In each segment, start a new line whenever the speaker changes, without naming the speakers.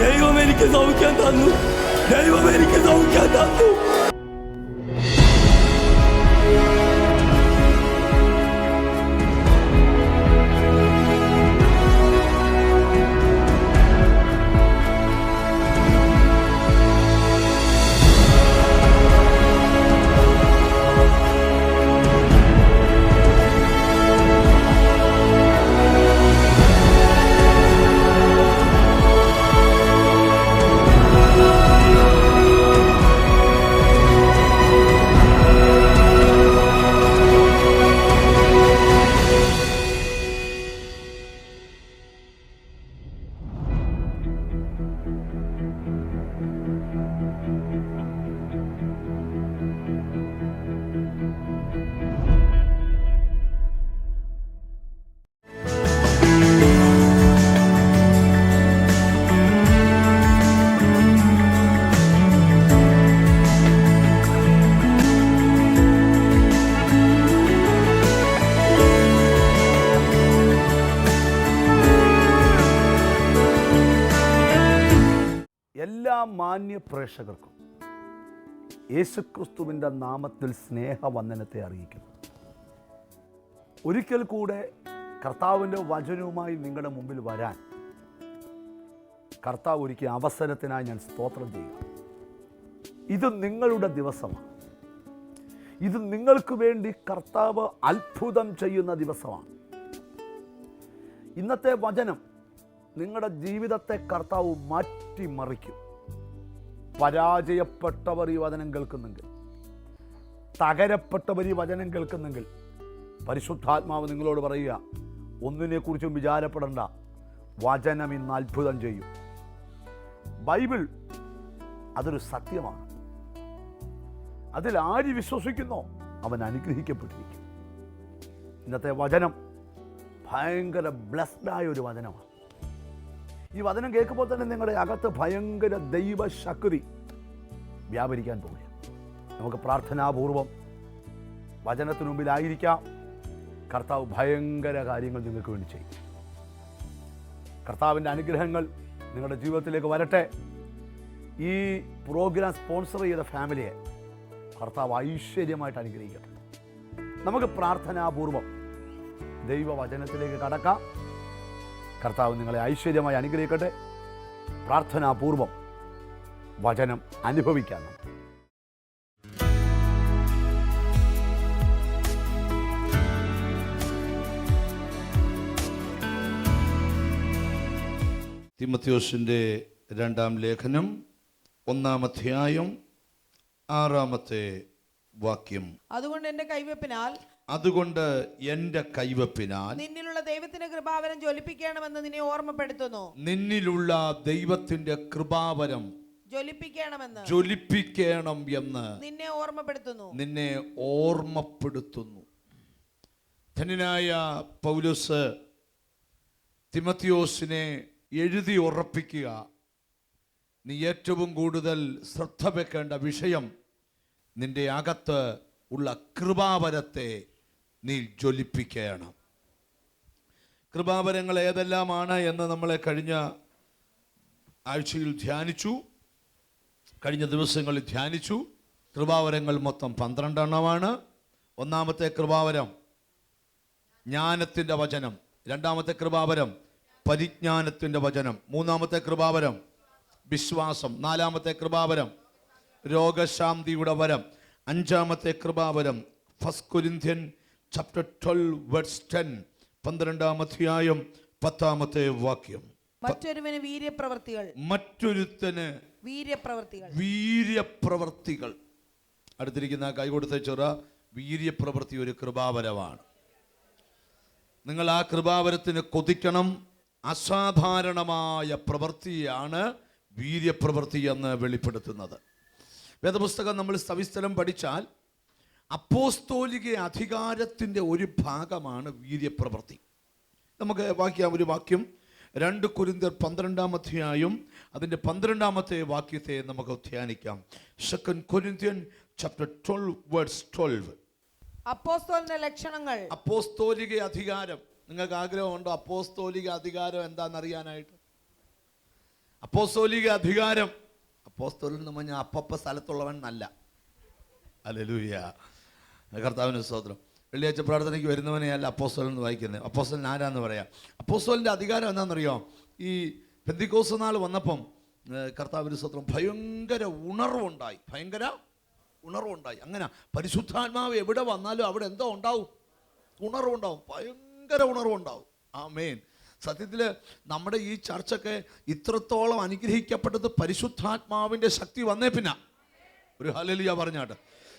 ദൈവം എനിക്ക് സൗഖ്യം തന്നു. ദൈവം എനിക്ക് സൗഖ്യം തന്നു.
എല്ലാ മാന്യ പ്രേക്ഷകർക്കും യേശുക്രിസ്തുവിൻ്റെ നാമത്തിൽ സ്നേഹവന്ദനത്തെ അറിയിക്കുന്നു. ഒരിക്കൽ കൂടെ കർത്താവിൻ്റെ വചനവുമായി നിങ്ങളുടെ മുമ്പിൽ വരാൻ കർത്താവ് ഒരുക്കിയ അവസരത്തിനായി ഞാൻ സ്തോത്രം ചെയ്യുക. ഇത് നിങ്ങളുടെ ദിവസമാണ്. ഇത് നിങ്ങൾക്ക് വേണ്ടി കർത്താവ് അത്ഭുതം ചെയ്യുന്ന ദിവസമാണ്. ഇന്നത്തെ വചനം നിങ്ങളുടെ ജീവിതത്തെ കർത്താവ് മാറ്റിമറിക്കും. പരാജയപ്പെട്ടവർ ഈ വചനം കേൾക്കുന്നെങ്കിൽ, തകരപ്പെട്ടവർ ഈ വചനം കേൾക്കുന്നെങ്കിൽ, പരിശുദ്ധാത്മാവ് നിങ്ങളോട് പറയുക, ഒന്നിനെക്കുറിച്ചും വിചാരപ്പെടേണ്ട, വചനം ഇന്ന് അത്ഭുതം ചെയ്യും. ബൈബിൾ അതൊരു സത്യമാണ്. അതിൽ ആര് വിശ്വസിക്കുന്നോ അവൻ അനുഗ്രഹിക്കപ്പെട്ടിരിക്കും. ഇന്നത്തെ വചനം ഭയങ്കര ബ്ലെസ്ഡായ ഒരു വചനമാണ്. ഈ വചനം കേൾക്കുമ്പോൾ തന്നെ നിങ്ങളുടെ അകത്ത് ഭയങ്കര ദൈവശക്തി വ്യാപരിക്കാൻ പോവുകയാണ്. നമുക്ക് പ്രാർത്ഥനാപൂർവം വചനത്തിനു മുമ്പിലായിരിക്കാം. കർത്താവ് ഭയങ്കര കാര്യങ്ങൾ നിങ്ങൾക്ക് വേണ്ടി ചെയ്യും. കർത്താവിൻ്റെ അനുഗ്രഹങ്ങൾ നിങ്ങളുടെ ജീവിതത്തിലേക്ക് വരട്ടെ. ഈ പ്രോഗ്രാം സ്പോൺസർ ചെയ്ത ഫാമിലിയെ കർത്താവ് ഐശ്വര്യമായിട്ട് അനുഗ്രഹിക്കട്ടെ. നമുക്ക് പ്രാർത്ഥനാപൂർവം ദൈവവചനത്തിലേക്ക് കടക്കാം. കർത്താവ് നിങ്ങളെ ഐശ്വര്യമായി അനുഗ്രഹിക്കട്ടെ. പ്രാർത്ഥനാപൂർവം വചനം അനുഭവിക്കാൻ.
തീമോഥെയോസിൻ്റെ 2-ാം ലേഖനം 1-ാം അധ്യായം 6-ാമത്തെ വാക്യം.
അതുകൊണ്ട് എന്റെ കൈവെപ്പിനാൽ
നിന്നിലുള്ള
ദൈവത്തിന്റെ കൃപാവരം ജ്വലിപ്പിക്കണമെന്ന് നിന്നെ ഓർമ്മപ്പെടുത്തുന്നു.
നിന്നിലുള്ള ദൈവത്തിന്റെ കൃപാവരം ജ്വലിപ്പിക്കണം എന്ന് നിന്നെ ഓർമ്മപ്പെടുത്തുന്നു. ധന്യനായ പൗലോസ് തീമോഥെയോസിനെ എഴുതി ഉറപ്പിക്കുക, നീ ഏറ്റവും കൂടുതൽ ശ്രദ്ധ വെക്കേണ്ട വിഷയം നിന്റെ അകത്ത് ഉള്ള കൃപാവരത്തെ നീ ജ്വലിപ്പിക്കണം. കൃപാവരങ്ങൾ ഏതെല്ലാമാണ് എന്ന് നമ്മളെ കഴിഞ്ഞ ആഴ്ചയിൽ ധ്യാനിച്ചു, കഴിഞ്ഞ ദിവസങ്ങളിൽ ധ്യാനിച്ചു. കൃപാവരങ്ങൾ മൊത്തം 12 എണ്ണമാണ്. 1-ാമത്തെ കൃപാവരം ജ്ഞാനത്തിൻ്റെ വചനം, 2-ാമത്തെ കൃപാവരം പരിജ്ഞാനത്തിൻ്റെ വചനം, 3-ാമത്തെ കൃപാവരം വിശ്വാസം, 4-ാമത്തെ കൃപാവരം രോഗശാന്തിയുടെ വരം, 5-ാമത്തെ കൃപാവരം 1 കൊരിന്ത്യൻ ചാപ്റ്റർ 12 വേഴ്സ് 10, 12-ാം അധ്യായം 10-ാമത്തെ വാക്യം. മറ്റൊരുത്തന് വീര്യപ്രവർത്തികൾ. അടുത്തിരിക്കുന്ന കൈ കൊടുത്ത ചെറ, വീര്യപ്രവൃത്തി ഒരു കൃപാവരമാണ്. നിങ്ങൾ ആ കൃപാവരത്തിന് കൊതിക്കണം. അസാധാരണമായ പ്രവൃത്തിയാണ് വീര്യപ്രവൃത്തി എന്ന് വെളിപ്പെടുത്തുന്നത്. വേദപുസ്തകം നമ്മൾ സവിസ്തരം പഠിച്ചാൽ അപ്പോസ്തോലിക അധികാരത്തിൻ്റെ ഒരു ഭാഗമാണ് വീര്യപ്രവൃത്തി. നമുക്ക് ഒരു വാക്യം 2 കൊരിന്ത്യർ 12-ാം അധ്യായം അതിൻ്റെ 12-ാമത്തെ വാക്യത്തെ നമുക്ക് ധ്യാനിക്കാം. 2 കൊരിന്ത്യൻ ചാപ്റ്റർ 12 വേഴ്സ് 12.
അപ്പോസ്തോലിന്റെ ലക്ഷണങ്ങൾ.
അപ്പോസ്തോലിക അധികാരം. നിങ്ങൾക്ക് ആഗ്രഹമുണ്ടോ അപ്പോസ്തോലിക അധികാരം എന്താണെന്നറിയാനായിട്ട്? അപ്പോസ്തോലിക അധികാരം. അപ്പോസ്തലൻ എന്ന് പറഞ്ഞാൽ അപ്പപ്പ സ്ഥലത്തുള്ളവൻ നല്ല. ഹല്ലേലൂയ, കർത്താവിന് സ്തോത്രം. വെള്ളിയാഴ്ച പ്രാർത്ഥനയ്ക്ക് വരുന്നവനെയല്ല അപ്പോസ്തലൻ എന്ന് വായിക്കുന്നത്. അപ്പോസ്തലൻ ആരാന്ന് പറയാം. അപ്പോസ്തലൻ്റെ അധികാരം എന്താണെന്നറിയോ? ഈ പെന്തിക്കോസ്ത് നാൾ വന്നപ്പം കർത്താവിന് സ്തോത്രം ഭയങ്കര ഉണർവുണ്ടായി. അങ്ങനെ പരിശുദ്ധാത്മാവ് എവിടെ വന്നാലും അവിടെ എന്തോ ഉണ്ടാവും? ഉണർവുണ്ടാവും, ഭയങ്കര ഉണർവുണ്ടാവും. ആമേൻ. സത്യത്തിൽ നമ്മുടെ ഈ ചർച്ചൊക്കെ ഇത്രത്തോളം അനുഗ്രഹിക്കപ്പെട്ടത് പരിശുദ്ധാത്മാവിൻ്റെ ശക്തി വന്നേ പിന്നെ. ഒരു ഹല്ലേലൂയ പറഞ്ഞാട്ട്.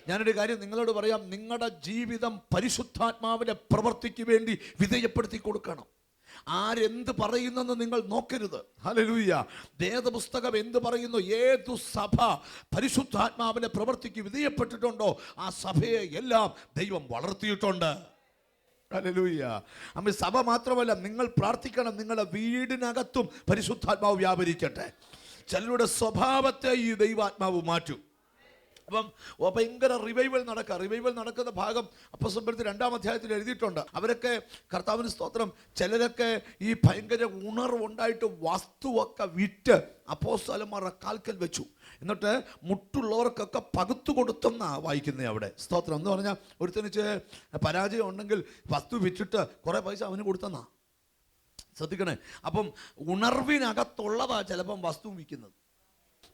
ഞാനൊരു കാര്യം നിങ്ങളോട് പറയാം, നിങ്ങളുടെ ജീവിതം പരിശുദ്ധാത്മാവിൻ്റെ പ്രവൃത്തിക്ക് വേണ്ടി വിധേയപ്പെടുത്തി കൊടുക്കണം. ആരെന്ത് പറയുന്നെന്ന് നിങ്ങൾ നോക്കരുത്. ഹല്ലേലൂയ. വേദപുസ്തകം എന്ത് പറയുന്നു? ഏതു സഭ പരിശുദ്ധാത്മാവിൻ്റെ പ്രവൃത്തിക്ക് വിധേയപ്പെട്ടിട്ടുണ്ടോ ആ സഭയെ എല്ലാം ദൈവം വളർത്തിയിട്ടുണ്ട്. ഹല്ലേലൂയ. അമ്മ സഭ മാത്രമല്ല, നിങ്ങൾ പ്രാർത്ഥിക്കണം, നിങ്ങളുടെ വീടിനകത്തും പരിശുദ്ധാത്മാവ് വ്യാപരിക്കട്ടെ. ചിലരുടെ സ്വഭാവത്തെ ഈ ദൈവാത്മാവ് മാറ്റും. അപ്പം ഭയങ്കര റിവൈവൽ നടക്കുന്ന ഭാഗം അപ്പോസ്തലപ്രവൃത്തി 2-ാം അധ്യായത്തിൽ എഴുതിയിട്ടുണ്ട്. അവരൊക്കെ കർത്താവിന് സ്തോത്രം, ചിലരൊക്കെ ഈ ഭയങ്കര ഉണർവുണ്ടായിട്ട് വസ്തുവൊക്കെ വിറ്റ് അപ്പോസ്തലന്മാരുടെ കാൽക്കൽ വെച്ചു. എന്നിട്ട് മുട്ടുള്ളവർക്കൊക്കെ പകുത്തു കൊടുത്തെന്നാണ് വായിക്കുന്നത് അവിടെ. സ്തോത്രം എന്ന് പറഞ്ഞാൽ ഒരുത്തനിച്ച് പരാജയം ഉണ്ടെങ്കിൽ വസ്തു വിറ്റിട്ട് കുറേ പൈസ അവന് കൊടുത്തെന്നാ. ശ്രദ്ധിക്കണേ. അപ്പം ഉണർവിനകത്തുള്ളതാ ചിലപ്പം വസ്തു വിൽക്കുന്നത്.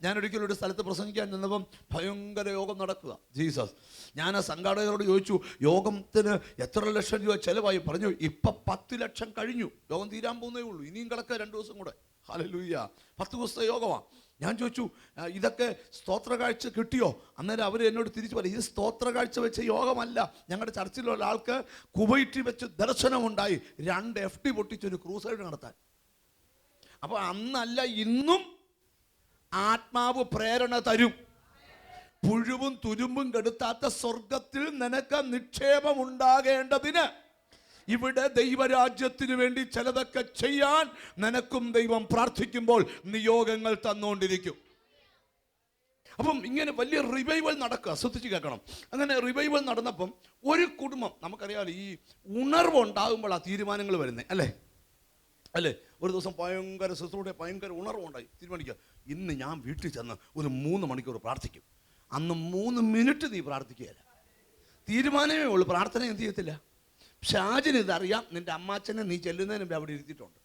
ഞാനൊരിക്കലും ഒരു സ്ഥലത്ത് പ്രസംഗിക്കാൻ നിന്നപ്പം ഭയങ്കര യോഗം നടക്കുക. ജീസസ്. ഞാൻ ആ സംഘാടകരോട് ചോദിച്ചു, യോഗത്തിന് എത്ര ലക്ഷം രൂപ ചിലവായി? പറഞ്ഞു, ഇപ്പം 10 ലക്ഷം കഴിഞ്ഞു, യോഗം തീരാൻ പോകുന്നേ ഉള്ളൂ, ഇനിയും കിടക്കുക 2 ദിവസം കൂടെ. ഹല്ലേലൂയ. 10 ദിവസത്തെ യോഗമാണ്. ഞാൻ ചോദിച്ചു, ഇതൊക്കെ സ്തോത്ര കാഴ്ച കിട്ടിയോ? അന്നേരം അവർ എന്നോട് തിരിച്ചു പറയും, ഇത് സ്തോത്ര കാഴ്ച വെച്ച യോഗമല്ല. ഞങ്ങളുടെ ചർച്ചിലുള്ള ആൾക്ക് കുവൈറ്റിൽ വെച്ച് ദർശനമുണ്ടായി 2 FD പൊട്ടിച്ചൊരു ക്രൂസൈഡ് നടത്താൻ. അപ്പോൾ അന്നല്ല ഇന്നും ആത്മാവ് പ്രേരണ തരും. പുഴുവും തുരുമ്പും കെടുത്താത്ത സ്വർഗത്തിൽ നിനക്ക് നിക്ഷേപം ഉണ്ടാകേണ്ടതിന് ഇവിടെ ദൈവരാജ്യത്തിന് വേണ്ടി ചിലതൊക്കെ ചെയ്യാൻ നിനക്കും ദൈവം പ്രാർത്ഥിക്കുമ്പോൾ നിയോഗങ്ങൾ തന്നുകൊണ്ടിരിക്കും. അപ്പം ഇങ്ങനെ വലിയ റിവൈവൽ നടക്കുക. ശ്രദ്ധിച്ച് കേൾക്കണം. അങ്ങനെ റിവൈവൽ നടന്നപ്പം ഒരു കുടുംബം, നമുക്കറിയാമല്ലോ ഈ ഉണർവ് ഉണ്ടാകുമ്പോൾ ആ തീരുമാനങ്ങൾ വരുന്നത് അല്ലേ. ഒരു ദിവസം ഭയങ്കര ശുശ്രൂഷ, ഭയങ്കര ഉണർവുണ്ടായി. തീരുമാനിക്കുക, ഇന്ന് ഞാൻ വീട്ടിൽ ചെന്ന് ഒരു 3 മണിക്കൂർ പ്രാർത്ഥിക്കും. അന്ന് 3 മിനിറ്റ് നീ പ്രാർത്ഥിക്കുകയില്ല. തീരുമാനമേ ഉള്ളൂ, പ്രാർത്ഥന എന്ത് ചെയ്യത്തില്ല. ഷാജിന് ഇതറിയാം, നിന്റെ അമ്മാച്ചനെ നീ ചെല്ലുന്നതിന് മുമ്പ് അവിടെ ഇരുത്തിയിട്ടുണ്ട്.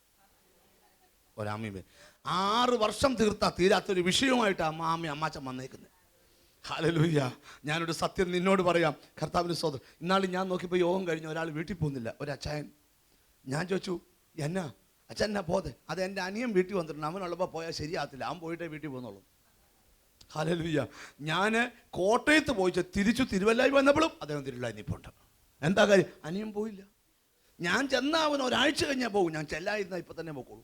ഒരാമ്മ 6 വർഷം തീരാത്തൊരു വിഷയമായിട്ട് അമ്മാച്ചൻ വന്നേക്കുന്നത്. ഹല്ലേലൂയ. ഞാനൊരു സത്യം നിന്നോട് പറയാം, കർത്താവിന് സ്തോത്രം. ഇന്നാൾ ഞാൻ നോക്കിയപ്പോൾ യോഗം കഴിഞ്ഞ് ഒരാൾ വീട്ടിൽ പോകുന്നില്ല, ഒരച്ചായൻ. ഞാൻ ചോദിച്ചു, എന്നാ അച്ഛൻ എന്നാ പോതെ? അത് എൻ്റെ അനിയൻ വീട്ടിൽ വന്നിട്ടുണ്ട്, അവനുള്ളപ്പോൾ പോയാൽ ശരിയാകത്തില്ല, അവൻ പോയിട്ടേ വീട്ടിൽ പോകുന്നുള്ളൂ. ഹല്ലേലൂയ. ഞാൻ കോട്ടയത്ത് പോയിച്ച് തിരിച്ചു തിരുവല്ലായി വന്നപ്പോഴും അദ്ദേഹം തിരുവല്ലായി നിൽപ്പുണ്ട്. എന്താ കാര്യം? അനിയൻ പോയില്ല. ഞാൻ ചെന്നാൽ അവൻ ഒരാഴ്ച കഴിഞ്ഞാൽ പോകും, ഞാൻ ചെല്ലായിരുന്നാൽ ഇപ്പം തന്നെ പോയിക്കോളൂ.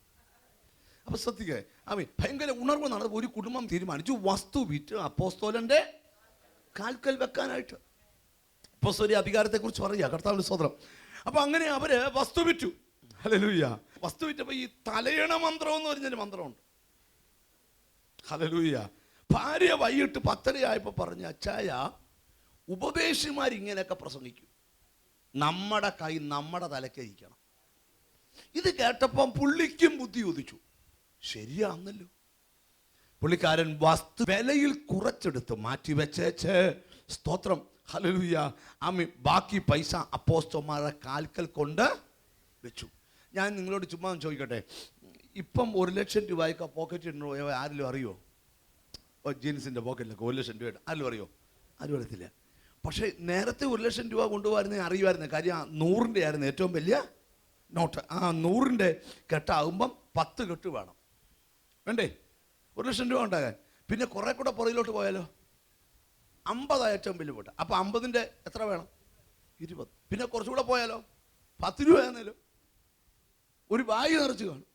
അപ്പോൾ ശ്രദ്ധിക്കേ, ഭയങ്കര ഉണർവ് നടന്നപ്പോൾ ഒരു കുടുംബം തീരുമാനിച്ചു വസ്തു വിറ്റ് അപ്പോസ്തലൻ്റെ കാൽക്കൽ വെക്കാനായിട്ട്. അപ്പോസ്തല അധികാരത്തെക്കുറിച്ച് പറയുക, കർത്താവിന്റെ സ്തോത്രം. അപ്പോൾ അങ്ങനെ അവർ വസ്തു വിറ്റു. ഹല്ലേലൂയ. വസ്തു വിറ്റപ്പോൾ ഈ തലയണ മന്ത്രം എന്ന് പറഞ്ഞൊരു മന്ത്രമുണ്ട്. ഹല്ലേലൂയ. ഭാര്യ വൈകിട്ട് 10:30 പറഞ്ഞ, അച്ചായ ഉപദേശിമാരിങ്ങനെയൊക്കെ പ്രസംഗിക്കും, നമ്മുടെ കൈ നമ്മുടെ തലക്കരിക്കണം. ഇത് കേട്ടപ്പം പുള്ളിക്കും ബുദ്ധി ഉദിച്ചു. ശരിയാന്നല്ലോ. പുള്ളിക്കാരൻ വസ്തു വിലയിൽ കുറച്ചെടുത്ത് മാറ്റിവെച്ചേച്ച്, സ്തോത്രം, ഹല്ലേലൂയ, ബാക്കി പൈസ അപ്പോസ്തലന്മാരുടെ കാൽക്കൽ കൊണ്ട് വെച്ചു. ഞാൻ നിങ്ങളോട് ചുമ്മാ ചോദിക്കട്ടെ, ഇപ്പം 1 ലക്ഷം രൂപയ്ക്ക് പോക്കറ്റ് ഇടണോ ആരെങ്കിലും അറിയോ? ജീൻസിൻ്റെ പോക്കറ്റിലൊക്കെ 1 ലക്ഷം രൂപ ആരെങ്കിലും അറിയോ? ആരും അറിയത്തില്ല. പക്ഷേ നേരത്തെ 1 ലക്ഷം രൂപ കൊണ്ടുപോകാൻ അറിയുമായിരുന്നു. കാര്യം 100ൻ്റെ ആയിരുന്നു ഏറ്റവും വലിയ നോട്ട്. ആ 100ൻ്റെ കെട്ടാകുമ്പം 10 കെട്ട് വേണം, വേണ്ടേ 1 ലക്ഷം രൂപ ഉണ്ടാകാൻ? പിന്നെ കുറെ കൂടെ പുറകിലോട്ട് പോയാലോ 50 ഏറ്റവും വലിയ പോട്ടെ. അപ്പോൾ 50ൻ്റെ എത്ര വേണം? 20. പിന്നെ കുറച്ചുകൂടെ പോയാലോ 10 രൂപ ആണെന്നല്ലോ, ഒരു ബാഗ് നിറച്ച് കാണും.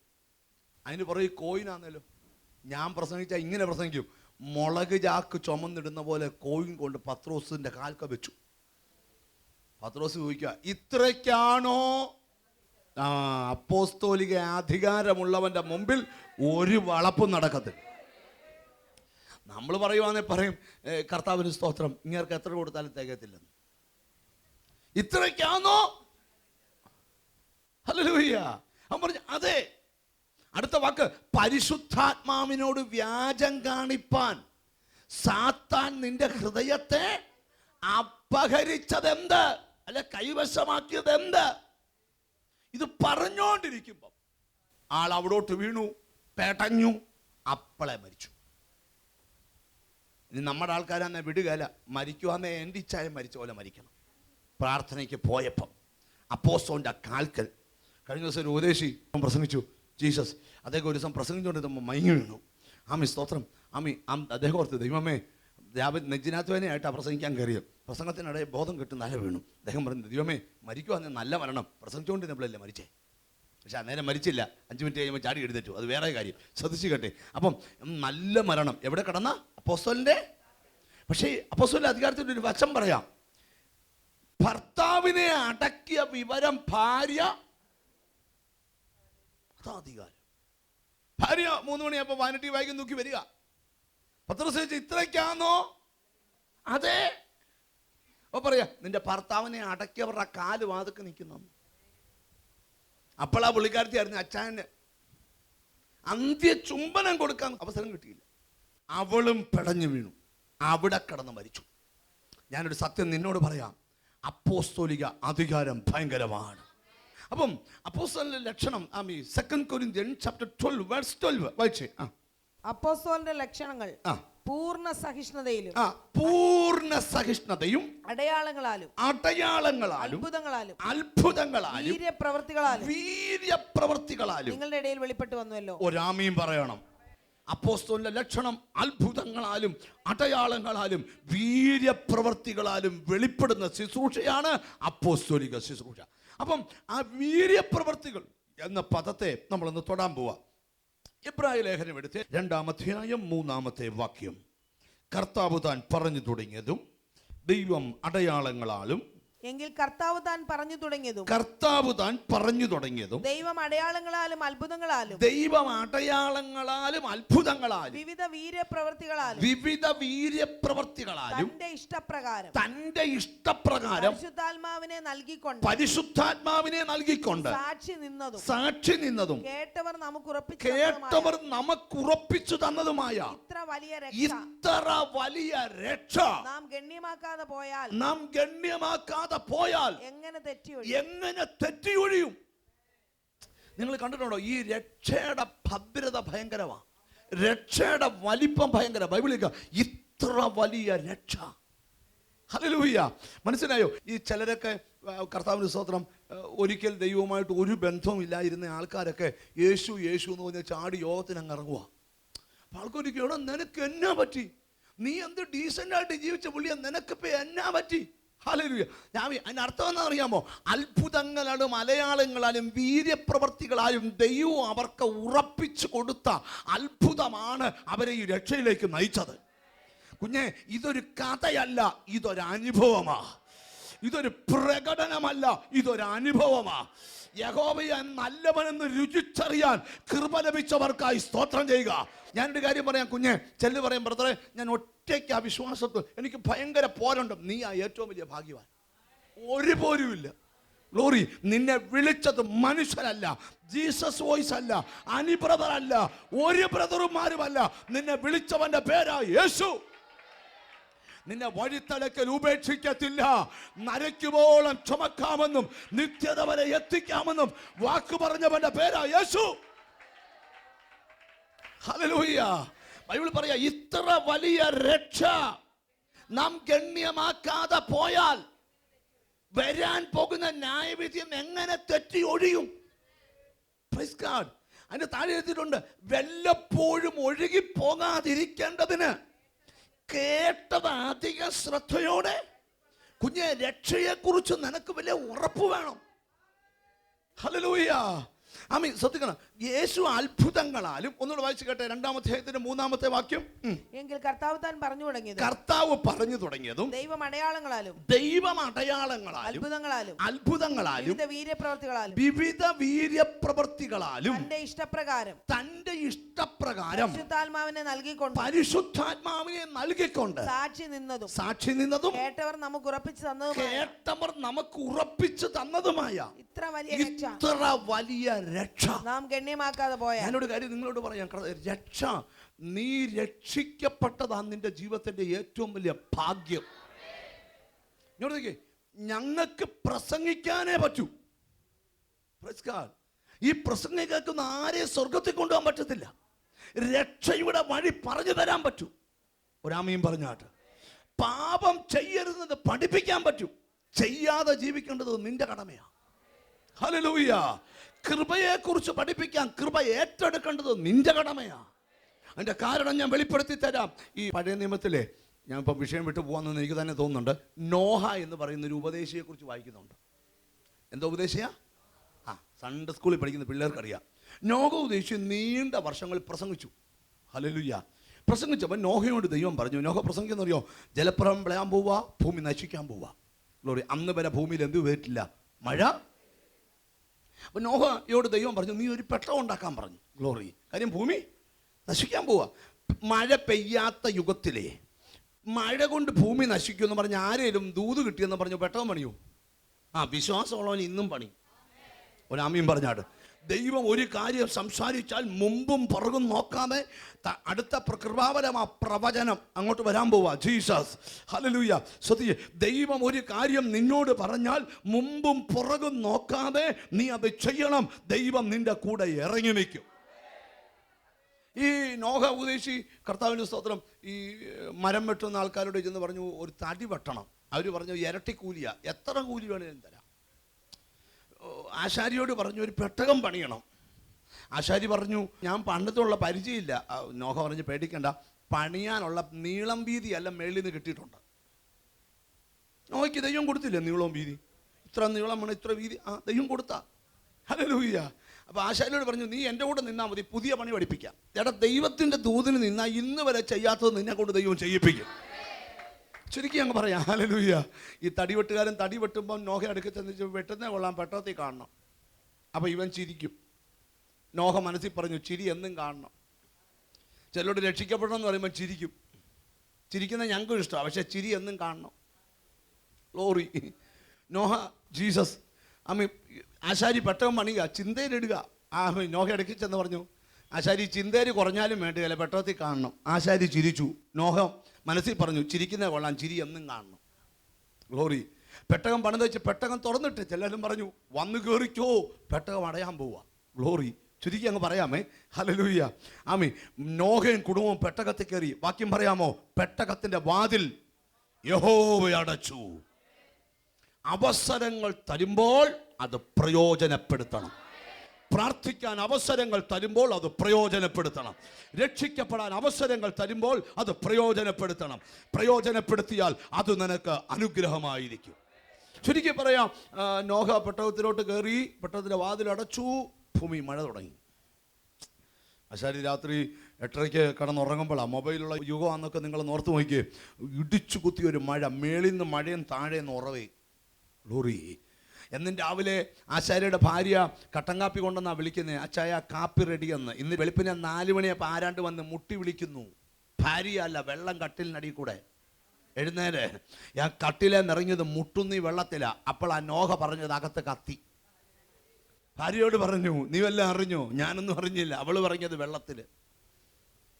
അതിന് പുറകെ കോയിനാന്നല്ലോ. ഞാൻ പ്രസംഗിച്ചാൽ ഇങ്ങനെ പ്രസംഗിക്കും, മുളക് ചാക്ക് ചുമന്നിടുന്ന പോലെ കോയിൻ കൊണ്ട് പത്രോസിൻ്റെ കാൽക്ക വെച്ചു. പത്രോസ് ചോദിക്കുക, ഇത്രയ്ക്കാണോ അപ്പോസ്തോലിക അധികാരമുള്ളവൻ്റെ മുമ്പിൽ ഒരു വളപ്പും നടക്കത്തില്ല. നമ്മൾ പറയുവാന്നേ പറയും, കർത്താവിന് സ്തോത്രം, ഇങ്ങേർക്ക് എത്ര കൊടുത്താലും തികയത്തില്ലെന്ന്. ഇത്രയ്ക്കാണോ? ഹല്ലേലൂയ. അവൻ പറഞ്ഞു, അതെ. അടുത്ത വാക്ക്, പരിശുദ്ധാത്മാവിനോട് വ്യാജം കാണിപ്പാൻ സാത്താൻ നിന്റെ ഹൃദയത്തെ അപഹരിച്ചതെന്ത്, അല്ലെ കൈവശമാക്കിയതെന്ത്? ഇത് പറഞ്ഞോണ്ടിരിക്കുമ്പം ആൾ അവിടോട്ട് വീണു, പേട്ടഞ്ഞു, അപ്പളെ മരിച്ചു. ഇനി നമ്മുടെ ആൾക്കാരെന്നെ വിടുകയല്ല, മരിക്കുവാന്നേ എൻ്റെ ഇച്ഛായം മരിച്ച പോലെ മരിക്കണം. പ്രാർത്ഥനയ്ക്ക് പോയപ്പം അപ്പോസ്തലന്റെ കാൽക്കൽ, കഴിഞ്ഞ ദിവസം ഒരു ഉപദേശി പ്രസംഗിച്ചു, ജീസസ്. അദ്ദേഹം ഒരു ദിവസം പ്രസംഗിച്ചുകൊണ്ടിരുന്നപ്പോൾ മയങ്ങി വീണു. ആമി സ്തോത്രം. അദ്ദേഹം ഓർത്ത്, ദൈവമേ, നെഞ്ചിനാത്വേനയായിട്ടാണ് പ്രസംഗിക്കാൻ കയറിയത്. പ്രസംഗത്തിനിടയിൽ ബോധം കെട്ട് നില വീണു. അദ്ദേഹം പറഞ്ഞു, ദൈവമേ, മരിക്കുവാന്ന് നല്ല മരണം, പ്രസംഗിച്ചുകൊണ്ടിരുന്നപ്പോഴല്ലേ മരിച്ചേ. പക്ഷെ അന്നേരം മരിച്ചില്ല, 5 മിനിറ്റ് കഴിയുമ്പോൾ ചാടി എഴുന്നേറ്റു. അത് വേറെ കാര്യം, ശ്രദ്ധിച്ചു കേട്ടെ. അപ്പം നല്ല മരണം എവിടെ കിടന്ന? അപ്പോസ്തലന്റെ. പക്ഷേ അപ്പോസ്തലന്റെ അധികാരത്തിൻ്റെ ഒരു വശം പറയാം. ഭർത്താവിനെ അടക്കിയ വിവരം ഭാര്യ, അധികാരം. ഭാര്യ 3 മണിയാകുമ്പോൾ വാനിറ്റി വായിക്കും നോക്കി വരിക. പത്രോസ് ചോദിച്ചു, ഇത്രയ്ക്കാന്നോ? അതെ. അപ്പൊ പറയാ, നിന്റെ ഭർത്താവിനെ അടക്കിയവരുടെ കാല് വാതുക്ക് നിൽക്കുന്നു. അപ്പോഴാ പുള്ളിക്കാരത്തിയായിരുന്നു അച്ചായന് അന്ത്യ ചുംബനം കൊടുക്കാൻ അവസരം കിട്ടിയില്ല. അവളും പെടഞ്ഞു വീണു, അവിടെ കിടന്ന് മരിച്ചു. ഞാനൊരു സത്യം നിന്നോട് പറയാം, അപ്പോസ്തോലിക അധികാരം ഭയങ്കരമാണ്. അപ്പം അപ്പോസ്തലന്റെ ലക്ഷണം 2 Corinthians chapter 12 verse 12 വായിച്ചേ.
അപ്പോസ്തലന്റെ ലക്ഷണങ്ങൾ പൂർണ്ണ സഹിഷ്ണുതയിലും,
പൂർണ്ണ സഹിഷ്ണുതയും,
അടയാളങ്ങളാലും,
അത്ഭുതങ്ങളാലും, വീര്യപ്രവൃത്തികളാലും
നിങ്ങളുടെ ഇടയിൽ വെളിപ്പെട്ടു വന്നുവല്ലോ.
ഒരാമീൻ പറയണം. അപ്പോസ്തലന്റെ ലക്ഷണം അത്ഭുതങ്ങളാലും അടയാളങ്ങളാലും വീര്യപ്രവൃത്തികളാലും വെളിപ്പെടുന്ന ശുശ്രൂഷയാണ് അപ്പോസ്തോലിക ശുശ്രൂഷ. അപ്പം ആ വീര്യപ്രവൃത്തികൾ എന്ന പദത്തെ നമ്മളൊന്ന് തൊടാൻ പോവാം. എബ്രായ ലേഖനം എടുത്ത് 2-ാം അധ്യായം 3-ാമത്തെ വാക്യം. കർത്താവ് താൻ പറഞ്ഞു തുടങ്ങിയതും ദൈവം അടയാളങ്ങളാലും,
എങ്കിൽ കർത്താവ് താൻ പറഞ്ഞു തുടങ്ങിയതും, ദൈവം അടയാളങ്ങളാലും അത്ഭുതങ്ങളാലും വിവിധ വീര്യപ്രവൃത്തികളാലും തന്റെ ഇഷ്ടപ്രകാരം പരിശുദ്ധാത്മാവിനെ നൽകിക്കൊണ്ട് സാക്ഷി നിന്നതും കേട്ടവർ നമുക്ക് ഉറപ്പിച്ചു തന്നതുമായ ഇത്ര വലിയ രക്ഷ നാം ഗണ്യമാക്കാതെ പോയാൽ എങ്ങനെ തെറ്റിയൊഴിയും? നിങ്ങൾ കണ്ടിട്ടുണ്ടോ? ഈ രക്ഷയുടെ ഭദ്രത ഭയങ്കരമാണ്, രക്ഷയുടെ വലിപ്പം ഭയങ്കര. ബൈബിളിൽ ഇത്ര വലിയ രക്ഷ. ഹല്ലേലൂയ. മനസ്സിലായോ? ഈ ചിലരൊക്കെ കർത്താവിന്റെ സ്തോത്രം, ഒരിക്കൽ ദൈവവുമായിട്ട് ഒരു ബന്ധവും ഇല്ലായിരുന്ന ആൾക്കാരൊക്കെ യേശു യേശു എന്ന് പറഞ്ഞാൽ ചാടി യോഗത്തിന് അങ്ങ് ഇറങ്ങുക. അപ്പോൾ ആൾക്കാർക്ക്, നിനക്ക് എന്നാ പറ്റി? നീ എന്ത് ഡീസൻ്റായിട്ട് ജീവിച്ച പുള്ളിയെ, നിനക്കിപ്പോൾ എന്നാ പറ്റി? ഹല്ലേലൂയ. അതിൻ്റെ അർത്ഥം എന്താ അറിയാമോ? അത്ഭുതങ്ങളാലും അടയാളങ്ങളാലും വീര്യപ്രവർത്തികളാലും ദൈവം അവർക്ക് ഉറപ്പിച്ചു കൊടുത്ത അത്ഭുതമാണ് അവരെ ഈ രക്ഷയിലേക്ക് നയിച്ചത്. കുഞ്ഞെ, ഇതൊരു കഥയല്ല, ഇതൊരു അനുഭവമാണ്. ഇതൊരു പ്രകടനമല്ല, ഇതൊരു അനുഭവമാണ്. യഹോവയെ നല്ലവനെന്ന് രുചിച്ചറിയാൻ കൃപ ലഭിച്ചവർക്കായി സ്തോത്രം ചെയ്യുക. ഞാനൊരു കാര്യം പറയാം കുഞ്ഞെ. ചെല്ലു പറയും, ബ്രദറെ, ഞാൻ ഒറ്റയ്ക്ക് ആ വിശ്വാസത്തിൽ എനിക്ക് ഭയങ്കര പോരുണ്ട്. നീ ആ ഏറ്റവും വലിയ ഭാഗ്യവാൻ. ഒരു പോരുമില്ല. ഗ്ലോറി. നിന്നെ വിളിച്ചത് മനുഷ്യരല്ല, ജീസസ് വോയിസ് അല്ല, അനി ബ്രദർ അല്ല, ഒരു ബ്രദറുമാരുമല്ല. നിന്നെ വിളിച്ചവന്റെ പേരാ യേശു. നിന്നെ വഴിത്തലക്കൽ ഉപേക്ഷിക്കത്തില്ല. നരയ്ക്കുവോളം ചുമക്കാമെന്നും നിത്യത വരെ എത്തിക്കാമെന്നും വാക്ക് പറഞ്ഞവന്റെ പേരാ യേശു. ഹല്ലേലൂയ. ബൈബിൾ പറയാ, ഇത്ര വലിയ രക്ഷ നാം ഗണ്യമാക്കാതെ പോയാൽ വരാൻ പോകുന്ന ന്യായവിധിയും എങ്ങനെ തെറ്റി ഒഴിയും? Praise God. അതിന്റെ താഴെ എഴുതിയിട്ടുണ്ട്, വല്ലപ്പോഴും ഒഴുകി പോകാതിരിക്കേണ്ടതിന് കേട്ടത് അധിക ശ്രദ്ധയോടെ. കുഞ്ഞെ, രക്ഷയെക്കുറിച്ച് നിനക്ക് വലിയ ഉറപ്പ് വേണം. ഹല്ലേലൂയ. ആമീൻ. ശ്രദ്ധിക്കണം. യേശു അത്ഭുതങ്ങളാലും, ഒന്നുകൂടെ വായിച്ചു കേട്ടെ, 2-ാം അധ്യായത്തിന്റെ 3-ാമത്തെ വാക്യം. എങ്കിൽ കർത്താവ് പറഞ്ഞു തുടങ്ങിയതും ദൈവം അടയാളങ്ങളാലും അത്ഭുതങ്ങളാലും വിവിധ വീര്യപ്രവൃത്തികളാലും തന്റെ ഇഷ്ടപ്രകാരം പ്രകാരം
പരിശുദ്ധാത്മാവിനെ
നൽകിക്കൊണ്ട് സാക്ഷി നിന്നതും
കേട്ടവർ നമുക്ക്
ഉറപ്പിച്ചു തന്നതുമായ ഇത്ര വലിയ രക്ഷ
നാം ഗണ്യമാക്കാതെ പോയാൽ.
ഞാനൊരു കാര്യം നിങ്ങളോട് പറയാം, രക്ഷ, നീ രക്ഷിക്കപ്പെട്ടതാണ് നിന്റെ ജീവിതത്തിന്റെ ഏറ്റവും വലിയ ഭാഗ്യം. ഞങ്ങൾക്ക് പ്രസംഗിക്കാനേ പറ്റൂ. ഈ പ്രസംഗം കേൾക്കുന്ന ആരെയും സ്വർഗത്തിൽ കൊണ്ടുപോകാൻ പറ്റത്തില്ല. രക്ഷയുടെ വഴി പറഞ്ഞു തരാൻ പറ്റൂ. ഒരാമയും പറഞ്ഞാട്ട്. പാപം ചെയ്യരുതെന്ന് പഠിപ്പിക്കാൻ പറ്റും. ചെയ്യാതെ ജീവിക്കേണ്ടത് നിന്റെ കടമയാണ്. ഹല്ലേലൂയ. കൃപയെ കുറിച്ച് പഠിപ്പിക്കാൻ, കൃപ ഏറ്റെടുക്കേണ്ടത് നിന്റെ കടമയാണ്. അതിന്റെ കാരണം ഞാൻ വെളിപ്പെടുത്തി തരാം. ഈ പഴയ നിയമത്തിലെ, ഞാൻ ഇപ്പം വിഷയം വിട്ടു പോകാമെന്ന് എനിക്ക് തന്നെ തോന്നുന്നുണ്ട്, നോഹ എന്ന് പറയുന്ന ഒരു ഉപദേശിയെ കുറിച്ച് വായിക്കുന്നുണ്ട്. എന്താ ഉപദേശിയാ? സൺഡേ സ്കൂളിൽ പഠിക്കുന്ന പിള്ളേർക്കറിയാം. നോഹ ഉദ്ദേശിച്ച് നീണ്ട വർഷങ്ങൾ പ്രസംഗിച്ചു. ഹല്ലേലൂയ. പ്രസംഗിച്ചപ്പോൾ നോഹയോട് ദൈവം പറഞ്ഞു, നോഹ പ്രസംഗിക്കുന്നറിയോ? ജലപ്രളയം വിളയാൻ പോവുക, ഭൂമി നശിക്കാൻ പോവുക. ഗ്ലോറി. അന്ന് വരെ ഭൂമിയിൽ എന്ത് വരില്ല? മഴ. അപ്പം നോഹയോട് ദൈവം പറഞ്ഞു, നീ ഒരു പെട്ടകം ഉണ്ടാക്കാൻ പറഞ്ഞു. ഗ്ലോറി. കാര്യം ഭൂമി നശിക്കാൻ പോവുക. മഴ പെയ്യാത്ത യുഗത്തിലെ മഴ കൊണ്ട് ഭൂമി നശിക്കുമെന്ന് പറഞ്ഞ് ആരെങ്കിലും ദൂത് കിട്ടിയെന്ന് പറഞ്ഞു പെട്ടകം പണിയോ? വിശ്വാസമുള്ളവൻ ഇന്നും പണി. ഒരാമയും പറഞ്ഞാട്. ദൈവം ഒരു കാര്യം സംസാരിച്ചാൽ മുമ്പും പുറകും നോക്കാതെ അടുത്ത കൃപാവരമാ പ്രവചനം അങ്ങോട്ട് വരാൻ പോവാ. ജീസസ്. ഹല്ലേലൂയ. ശ്രദ്ധിച്ച്, ദൈവം ഒരു കാര്യം നിന്നോട് പറഞ്ഞാൽ മുമ്പും പുറകും നോക്കാതെ നീ അത് ചെയ്യണം. ദൈവം നിന്റെ കൂടെ ഇറങ്ങി നിൽക്കും. ഈ നോഹ ഉപദേശി, കർത്താവിൻ്റെ സ്തോത്രം, ഈ മരം വെട്ടുന്ന ആൾക്കാരോട് ചെന്ന് പറഞ്ഞു, ഒരു തടി വെട്ടണം. അവർ പറഞ്ഞു ഇരട്ടി കൂലിയാ, എത്ര കൂലി വേണേലും തരാം. ആശാരിയോട് പറഞ്ഞു ഒരു പെട്ടകം പണിയണം. ആശാരി പറഞ്ഞു ഞാൻ പണ്ടത്തുള്ള പരിചയമില്ല. നോഹ പറഞ്ഞു പേടിക്കണ്ട, പണിയാനുള്ള നീളം വീതി എല്ലാം മേളിൽ നിന്ന് കിട്ടിയിട്ടുണ്ട്. നോഹയ്ക്ക് ദൈവം കൊടുത്തില്ലേ നീളവും വീതി? ഇത്ര നീളം വേണം, ഇത്ര വീതി, ദൈവം കൊടുത്താ. ഹല്ലേലൂയ. അപ്പോൾ ആശാരിയോട് പറഞ്ഞു നീ എൻ്റെ കൂടെ നിന്നാൽ മതി, പുതിയ പണി പഠിപ്പിക്കാം. ചേട്ടാ, ദൈവത്തിൻ്റെ ദൂതിന് നിന്നാൽ ഇന്ന് വരെ ചെയ്യാത്തത് നിന്നെ കൊണ്ട് ദൈവം ചെയ്യിപ്പിക്കും. ചുരുക്കി അങ്ങ് പറയാം. ഹല്ലേലൂയ. ഈ തടിവെട്ടുകാരൻ തടി വെട്ടുമ്പോൾ നോഹ അടുക്ക ചെന്ന് വെട്ടുന്നേ കൊള്ളാം, പെട്ടത്തിൽ കാണണം. അപ്പോൾ ഇവൻ ചിരിക്കും. നോഹ മനസ്സിൽ പറഞ്ഞു ചിരി എന്നും കാണണം. ചിലരോട് രക്ഷിക്കപ്പെടണം എന്ന് പറയുമ്പോൾ ചിരിക്കും. ചിരിക്കുന്ന ഞങ്ങൾക്കും ഇഷ്ടമാണ്, പക്ഷേ ചിരി എന്നും കാണണം. ഗ്ലോറി. നോഹ, ജീസസ്. ആശാരി പെട്ടകം പണിയുക, ചിന്തയിലിടുക. നോഹ ഇടയ്ക്ക് ചെന്ന് പറഞ്ഞു ആശാരി ചിന്തേര് കുറഞ്ഞാലും വേണ്ടിയല്ല, പെട്ടകത്തിൽ കാണണം. ആശാരി ചിരിച്ചു. നോഹ മനസ്സിൽ പറഞ്ഞു ചിരിക്കുന്ന കൊള്ളാം, ചിരി എന്നും കാണണം. ഗ്ലോറി. പെട്ടകം പണിത് വെച്ച് പെട്ടകം തുറന്നിട്ട് ചിലരും പറഞ്ഞു വന്നു കയറിക്കോ, പെട്ടകം അടയാൻ പോവുക. ഗ്ലോറി. ചുരുക്കി അങ്ങ് പറയാമേ. ഹല്ലേലൂയ. ആമേ. നോഹയും കുടുംബവും പെട്ടകത്തിൽ കയറി. വാക്യം പറയാമോ? പെട്ടകത്തിന്റെ വാതിൽ യഹോവ അടച്ചു. അവസരങ്ങൾ തരുമ്പോൾ അത് പ്രയോജനപ്പെടുത്തണം. പ്രാർത്ഥിക്കാൻ അവസരങ്ങൾ തരുമ്പോൾ അത് പ്രയോജനപ്പെടുത്തണം. രക്ഷിക്കപ്പെടാൻ അവസരങ്ങൾ തരുമ്പോൾ അത് പ്രയോജനപ്പെടുത്തണം. പ്രയോജനപ്പെടുത്തിയാൽ അത് നിനക്ക് അനുഗ്രഹമായിരിക്കും. ചുരുക്കി പറയാം, നോഹ പെട്ടകത്തിലോട്ട് കയറി, പെട്ടകത്തിൻ്റെ വാതിലടച്ചു, ഭൂമി മഴ തുടങ്ങി. ആശാരി രാത്രി 8:30 കിടന്നുറങ്ങുമ്പോഴാണ് മൊബൈലുള്ള യുഗമാണെന്നൊക്കെ നിങ്ങൾ ഓർത്ത് നോക്കിയേ. ഇടിച്ചു കുത്തിയൊരു മഴ, മേളിൽ നിന്ന് മഴയും താഴേന്ന് ഉറവേ. ലോറി. എന്നും രാവിലെ ആശാരിയുടെ ഭാര്യ കട്ടൻ കാപ്പി കൊണ്ടെന്നാണ് വിളിക്കുന്നത്. അച്ചായ കാപ്പി റെഡിയെന്ന്. ഇന്ന് വെളുപ്പിനെ 4 മണിയപ്പോൾ ആരാണ്ട് വന്ന് മുട്ടി വിളിക്കുന്നു. ഭാര്യ അല്ല, വെള്ളം കട്ടിലിനടിയിൽ കൂടെ. എഴുന്നേരെ, ഞാൻ കട്ടിലെ നിറങ്ങിയത് മുട്ടുന്നീ വെള്ളത്തിലാ. അപ്പോൾ ആ നോഹ പറഞ്ഞത് അകത്ത് കത്തി. ഭാര്യയോട് പറഞ്ഞു നീ വല്ലതും അറിഞ്ഞോ? ഞാനൊന്നും അറിഞ്ഞില്ല. അവള് പറഞ്ഞത് വെള്ളത്തിൽ.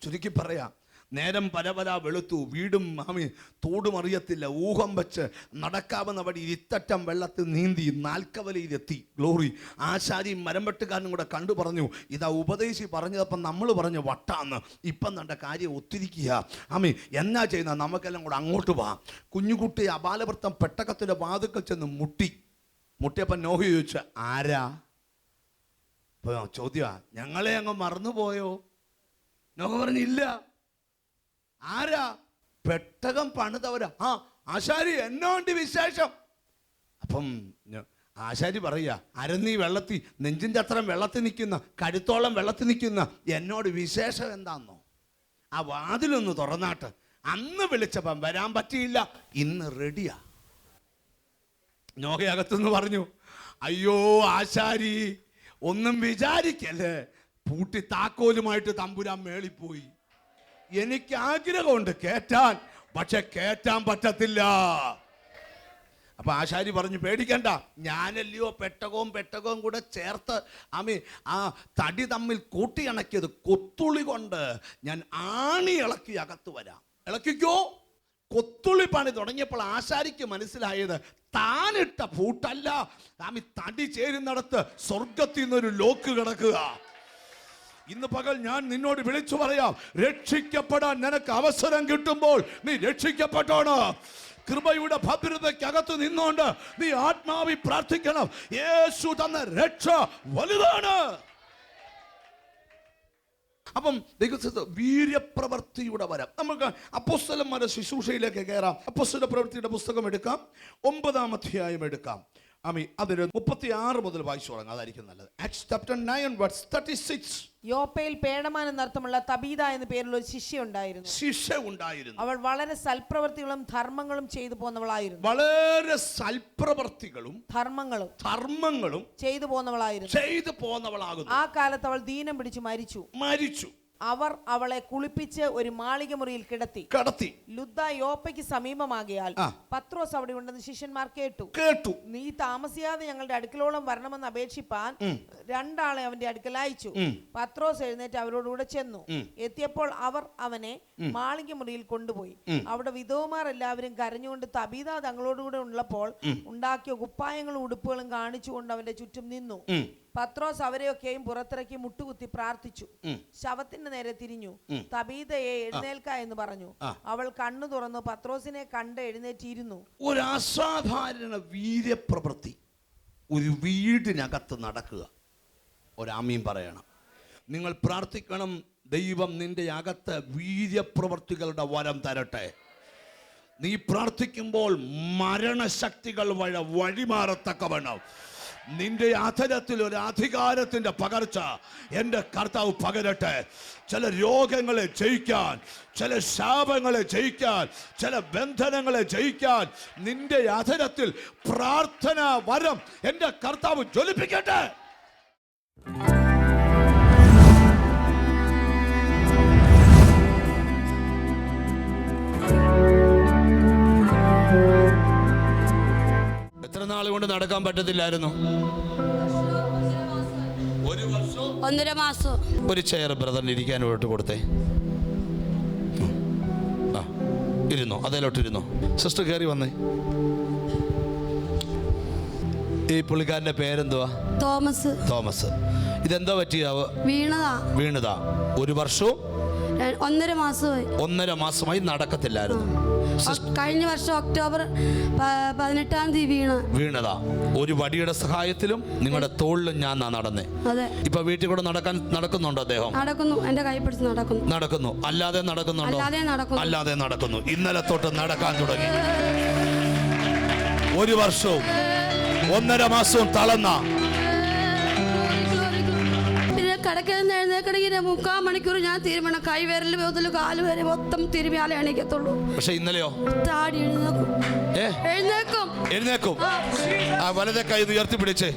ചുരുക്കി പറയാം, നേരം പല വെളുത്തു. വീടും തോടും അറിയത്തില്ല. ഊഹം വെച്ച് നടക്കാവുന്ന വഴി ഇരുത്തറ്റം വെള്ളത്തിൽ നീന്തി നാൽക്കവലയിലെത്തി. ഗ്ലോറി. ആശാരി മരം വെട്ടുകാരനും കൂടെ കണ്ടു പറഞ്ഞു ഇതാ ഉപദേശി പറഞ്ഞതപ്പം നമ്മൾ പറഞ്ഞു വട്ടാന്ന്. ഇപ്പം നമ്മുടെ കാര്യം ഒത്തിരിക്കുക. എന്നാ ചെയ്യുന്ന, നമുക്കെല്ലാം കൂടെ അങ്ങോട്ട് പോവാം. കുഞ്ഞുകുട്ടി അപാലവൃത്തം പെട്ടകത്തിൻ്റെ വാതുക്കൽ ചെന്ന് മുട്ടിയപ്പം നോഹ ചോദിച്ച ആരാ? ചോദ്യ, ഞങ്ങളെ അങ്ങ് മറന്നുപോയോ? നോഹ പറഞ്ഞില്ല. ആരാ? പെട്ടകം പണിതവരാ. ആശാരി, എന്നോണ്ട് വിശേഷം. അപ്പം ആശാരി പറയാ, അരന്നീ വെള്ളത്തിൽ, നെഞ്ചിൻ്റെ അത്രയും വെള്ളത്തിൽ നിൽക്കുന്ന, കഴുത്തോളം വെള്ളത്തിൽ നിൽക്കുന്ന എന്നോട് വിശേഷം എന്താന്നോ? ആ വാതിലൊന്ന് തുറന്നാട്ട്. അന്ന് വിളിച്ചപ്പം വരാൻ പറ്റിയില്ല, ഇന്ന് റെഡിയാ. നോഹയകത്തുനിന്ന് പറഞ്ഞു, അയ്യോ ആശാരി, ഒന്നും വിചാരിക്കല്ലേ, പൂട്ടി താക്കോലുമായിട്ട് തമ്പുരാൻ മേളിപ്പോയി. എനിക്ക് ആഗ്രഹമുണ്ട് കേറ്റാൻ, പക്ഷെ കേറ്റാൻ പറ്റത്തില്ല. അപ്പൊ ആശാരി പറഞ്ഞു, പേടിക്കണ്ട, ഞാനല്ലയോ പെട്ടകവും കൂടെ ചേർത്ത് ആ തടി തമ്മിൽ കൂട്ടിയിണക്കിയത്. കൊത്തുളി കൊണ്ട് ഞാൻ ആണി ഇളക്കി അകത്ത് വരാം. ഇളക്കിക്കോ. കൊത്തുള്ളി പണി തുടങ്ങിയപ്പോൾ ആശാരിക്ക് മനസ്സിലായത് താനിട്ട പൂട്ടല്ല, തടി ചേരുന്നിടത്ത് സ്വർഗത്തിൽ നിന്നൊരു ലോക്ക് കിടക്കുക. ഇന്ന് പകൽ ഞാൻ നിന്നോട് വിളിച്ചു പറയാം, രക്ഷിക്കപ്പെടാൻ നിനക്ക് അവസരം കിട്ടുമ്പോൾ നീ രക്ഷിക്കപ്പെട്ടോണ്. കൃപയുടെ ഭദ്രതയ്ക്കകത്ത് നിന്നുകൊണ്ട് നീ ആത്മാവി പ്രാർത്ഥിക്കണം. യേശു തന്ന രക്ഷ വലുതാണ്. അപ്പം വീര്യപ്രവൃത്തിയുടെ വരം. നമുക്ക് അപ്പോസ്തലന്മാരുടെ ശുശ്രൂഷയിലേക്ക് കയറാം. അപ്പോസ്തല പ്രവൃത്തിയുടെ പുസ്തകം എടുക്കാം, 9-ാം അധ്യായം എടുക്കാം. അതിന് 36 മുതൽ വായിച്ചു തുടങ്ങാം, അതായിരിക്കും നല്ലത്. Acts chapter 9 verse 36.
യോപ്പയിൽ പേടമാൻ എന്നർത്ഥമുള്ള തബീത എന്ന പേരുള്ള ഒരു ശിഷ്യ ഉണ്ടായിരുന്നു. അവൾ വളരെ സൽപ്രവൃത്തികളും ധർമ്മങ്ങളും ചെയ്തു പോന്നവളായിരുന്നു.
വളരെ സൽപ്രവൃത്തികളും ധർമ്മങ്ങളും
ചെയ്തു പോന്നവളാകുന്നു. ആ കാലത്ത് അവൾ ദീനം പിടിച്ച് മരിച്ചു. അവർ അവളെ കുളിപ്പിച്ച് ഒരു മാളിക മുറിയിൽ കിടത്തി. ലുദ്ദ യോപ്പയ്ക്ക് സമീപമാകിയാൽ പത്രോസ് അവിടെ ഉണ്ടെന്ന് ശിഷ്യന്മാർ കേട്ടു. നീ താമസിയാതെ ഞങ്ങളുടെ അടുക്കലോളം വരണമെന്ന് അപേക്ഷിപ്പാൻ 2 ആളെ അവന്റെ അടുക്കൽ അയച്ചു. പത്രോസ് എഴുന്നേറ്റ് അവരോടുകൂടെ ചെന്നു. എത്തിയപ്പോൾ അവർ അവനെ മാളിക മുറിയിൽ കൊണ്ടുപോയി. അവിടെ വിധവമാർ എല്ലാവരും കരഞ്ഞുകൊണ്ട് തബീത തങ്ങളോടുകൂടെ ഉള്ളപ്പോൾ ഉണ്ടാക്കിയ കുപ്പായങ്ങളും ഉടുപ്പുകളും കാണിച്ചുകൊണ്ട് അവന്റെ ചുറ്റും നിന്നു. പത്രോസ് അവരെയൊക്കെയും പുറത്തിറക്കി മുട്ടുകുത്തി പ്രാർത്ഥിച്ചു. ശവത്തിന്റെ നേരെ തിരിഞ്ഞു, തബീതയെ എഴുന്നേൽക്ക എന്ന് പറഞ്ഞു. അവൾ കണ്ണു തുറന്നു പത്രോസിനെ കണ്ട് എഴുന്നേറ്റിരുന്നു.
ഒരു അസാധാരണ വീര്യപ്രവൃത്തി ഒരു വീടിനകത്ത് നടക്കുക. ഒരാമീൻ പറയണം. നിങ്ങൾ പ്രാർത്ഥിക്കണം, ദൈവം നിന്റെ അകത്ത് വീര്യപ്രവൃത്തികളുടെ വരം തരട്ടെ. നീ പ്രാർത്ഥിക്കുമ്പോൾ മരണശക്തികൾ വഴിമാറത്തക്കവണ്ണം നിന്റെ അധരത്തിൽ ഒരു അധികാരത്തിന്റെ പകർച്ച എൻ്റെ കർത്താവ് പകരട്ടെ. ചില രോഗങ്ങളെ ജയിക്കാൻ, ചില ശാപങ്ങളെ ജയിക്കാൻ, ചില ബന്ധനങ്ങളെ ജയിക്കാൻ നിന്റെ അധരത്തിൽ പ്രാർത്ഥന വരം എൻ്റെ കർത്താവ് ജ്വലിപ്പിക്കട്ടെ. എത്ര നാൾ കൊണ്ട് നടക്കാൻ പറ്റത്തില്ലായിരുന്നു? 1 വർഷം
1.5 മാസം.
ഒരു ചെയർ ബ്രദറിന് ഇരിക്കാനോട്ട് കൊടുത്തേ. ഇരുന്നോ, അതേലോട്ടിരുന്നോ. സിസ്റ്റർ കയറി വന്നേ. ഈ പുള്ളിക്കാരന്റെ പേരെന്തുവാ? തോമസ്. ഇതെന്തോ പറ്റിയ? വീണതാ. 1 വർഷവും 1.5 മാസമായി നടക്കത്തില്ലായിരുന്നു.
കഴിഞ്ഞ വർഷം ഒക്ടോബർ 18-ാം തീയതി വീണതാ. ഒരു വടിയുടെ സഹായത്തിലും നിങ്ങളുടെ തോളിലും ഞാൻ നടന്നേ. ഇപ്പൊ വീട്ടിൽ കൂടെ നടക്കുന്നുണ്ടോ അദ്ദേഹം? നടക്കുന്നു. എന്റെ കൈ പിടിച്ച്
നടക്കുന്നു. അല്ലാതെ നടക്കുന്നു. ഇന്നലെ തൊട്ട് നടക്കാൻ തുടങ്ങി. 1 വർഷവും 1.5 മാസവും തളർന്ന
കിടക്കുന്ന എഴുന്നേക്കണെങ്കിൽ 3/4 മണിക്കൂർ ഞാൻ തിരുമണം. കൈ വിരൽ മുതൽ കാല് വരെ മൊത്തം തിരുമിയാലേ എണീക്കത്തുള്ളൂ.
പക്ഷെ ഇന്നലെയോ
താടി
എഴുന്നേക്കും. ആ വലതെ കൈ ഉയർത്തിപ്പിടിച്ചേ.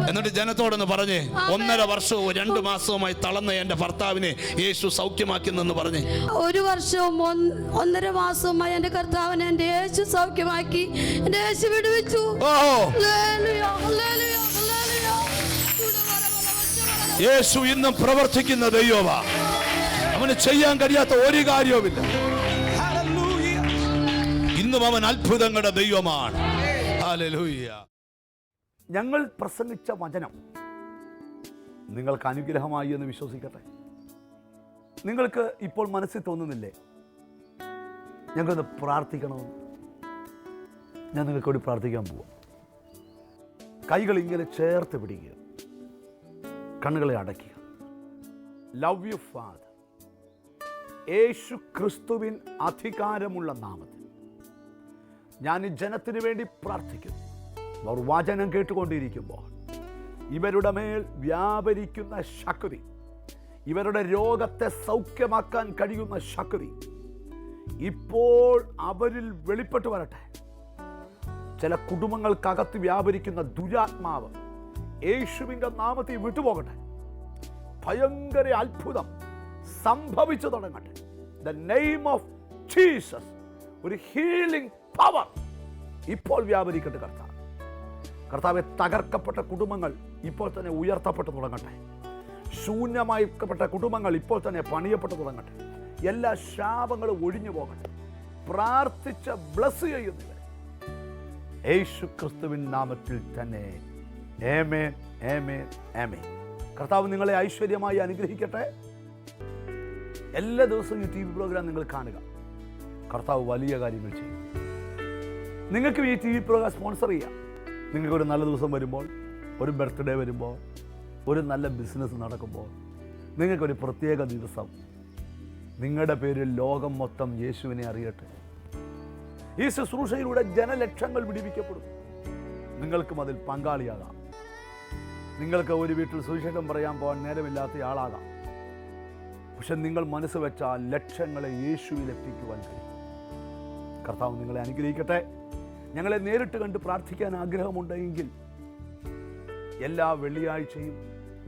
എന്നിട്ട് ജനത്തോടൊന്ന് പറഞ്ഞേ, 1.5 വർഷവും 2 മാസവുമായി തളർന്ന എന്റെ ഭർത്താവിനെ യേശു സൗഖ്യമാക്കിയെന്ന് പറഞ്ഞേ.
1 വർഷവും 1.5 മാസവുമായി എന്റെ കർത്താവിനെ എന്റെ യേശു സൗഖ്യമാക്കി, എന്റെ യേശു വിടുവിച്ചു.
യേശു ഇന്നും പ്രവർത്തിക്കുന്ന ദൈവമാ. അവന് ചെയ്യാൻ കഴിയാത്ത ഒരു കാര്യവുമില്ല. ഇന്നും അവൻ അത്ഭുതങ്ങളുടെ ദൈവമാണ്. ഹല്ലേലൂയ.
ഞങ്ങൾ പ്രസംഗിച്ച വചനം നിങ്ങൾക്ക് അനുഗ്രഹമായി എന്ന് വിശ്വസിക്കട്ടെ. നിങ്ങൾക്ക് ഇപ്പോൾ മനസ്സിൽ തോന്നുന്നില്ലേ ഞങ്ങൾക്കൊന്ന് പ്രാർത്ഥിക്കണമെന്ന്? ഞാൻ നിങ്ങൾക്ക് വേണ്ടി പ്രാർത്ഥിക്കാൻ പോവാം. കൈകൾ ഇങ്ങനെ ചേർത്ത് പിടിക്കുക, കണ്ണുകളെ അടയ്ക്കുക. ലവ് യു ഫാദർ, യേശു ക്രിസ്തുവിൻ അധികാരമുള്ള നാമത്തിൽ ഞാൻ ഈ ജനത്തിന് വേണ്ടി പ്രാർത്ഥിക്കുന്നു. അവർ വചനം കേട്ടുകൊണ്ടിരിക്കുമ്പോൾ ഇവരുടെ മേൽ വ്യാപരിക്കുന്ന ശക്തി, ഇവരുടെ രോഗത്തെ സൗഖ്യമാക്കാൻ കഴിയുന്ന ശക്തി ഇപ്പോൾ അവരിൽ വെളിപ്പെട്ടു വരട്ടെ. ചില കുടുംബങ്ങൾക്കകത്ത് വ്യാപരിക്കുന്ന ദുരാത്മാവ് യേശുവിൻ്റെ നാമത്തിൽ വിട്ടുപോകട്ടെ. ഭയങ്കര അത്ഭുതം സംഭവിച്ചു തുടങ്ങട്ടെ. The name of Jesus. ഒരു ഹീലിംഗ് പവർ ഇപ്പോൾ വ്യാപരിക്കട്ടെ കർത്താവ്. കർത്താവെ, തകർക്കപ്പെട്ട കുടുംബങ്ങൾ ഇപ്പോൾ തന്നെ ഉയർത്തപ്പെട്ടു തുടങ്ങട്ടെ. ശൂന്യമാക്കപ്പെട്ട കുടുംബങ്ങൾ ഇപ്പോൾ തന്നെ പണിയപ്പെട്ടു തുടങ്ങട്ടെ. എല്ലാ ശാപങ്ങളും ഒഴിഞ്ഞു പോകട്ടെ. പ്രാർത്ഥിച്ച ബ്ലസ് ചെയ്യുന്നവരെ യേശു ക്രിസ്തുവിൻ നാമത്തിൽ തന്നെ. ആമേൻ, ആമേൻ, ആമേൻ. കർത്താവ് നിങ്ങളെ ഐശ്വര്യമായി അനുഗ്രഹിക്കട്ടെ. എല്ലാ ദിവസവും ഈ TV പ്രോഗ്രാം നിങ്ങൾ കാണുക. കർത്താവ് വലിയ കാര്യങ്ങൾ ചെയ്യും. നിങ്ങൾക്ക് ഈ TV പ്രോഗ്രാം സ്പോൺസർ ചെയ്യാം. നിങ്ങൾക്കൊരു നല്ല ദിവസം വരുമ്പോൾ, ഒരു ബർത്ത്ഡേ വരുമ്പോൾ, ഒരു നല്ല ബിസിനസ് നടക്കുമ്പോൾ, നിങ്ങൾക്കൊരു പ്രത്യേക ദിവസം, നിങ്ങളുടെ പേരിൽ ലോകം മൊത്തം യേശുവിനെ അറിയട്ടെ. ഈ ശുശ്രൂഷയിലൂടെ ജനലക്ഷങ്ങൾ വിടിവിക്കപ്പെടും. നിങ്ങൾക്കും അതിൽ പങ്കാളിയാകാം. നിങ്ങൾക്ക് ഒരു വീട്ടിൽ സുവിശേഷം പറയാൻ പോകാൻ നേരമില്ലാത്ത ആളാകാം. പക്ഷെ നിങ്ങൾ മനസ്സ് വെച്ചാൽ ലക്ഷങ്ങളെ യേശുവിൽ എത്തിക്കുവാൻ കഴിയും. കർത്താവ് നിങ്ങളെ അനുഗ്രഹിക്കട്ടെ. ഞങ്ങളെ നേരിട്ട് കണ്ട് പ്രാർത്ഥിക്കാൻ ആഗ്രഹമുണ്ടെങ്കിൽ എല്ലാ വെള്ളിയാഴ്ചയും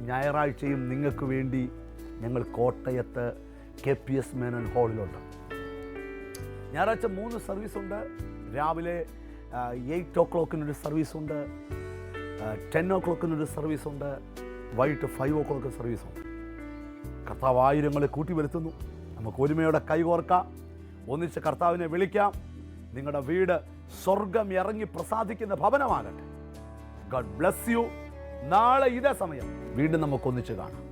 ഞായറാഴ്ചയും നിങ്ങൾക്ക് വേണ്ടി ഞങ്ങൾ കോട്ടയത്ത് KPS മേനോൻ ഹാളിലുണ്ട്. ഞായറാഴ്ച 3 സർവീസുണ്ട്. രാവിലെ 8 o'clock സർവീസുണ്ട്, 10 o'clock സർവീസുണ്ട്, വൈകിട്ട് 5 o'clock സർവീസുണ്ട്. കർത്താവ് ആയിരങ്ങളെ കൂട്ടി വരുത്തുന്നു. നമുക്ക് ഒരുമയോടെ കൈകോർക്കാം, ഒന്നിച്ച് കർത്താവിനെ വിളിക്കാം. നിങ്ങളുടെ വീട് സ്വർഗം ഇറങ്ങി പ്രസാദിക്കുന്ന ഭവനമാകട്ടെ. God bless you. നാളെ ഇതേ സമയം വീണ്ടും നമുക്കൊന്നിച്ച് കാണാം.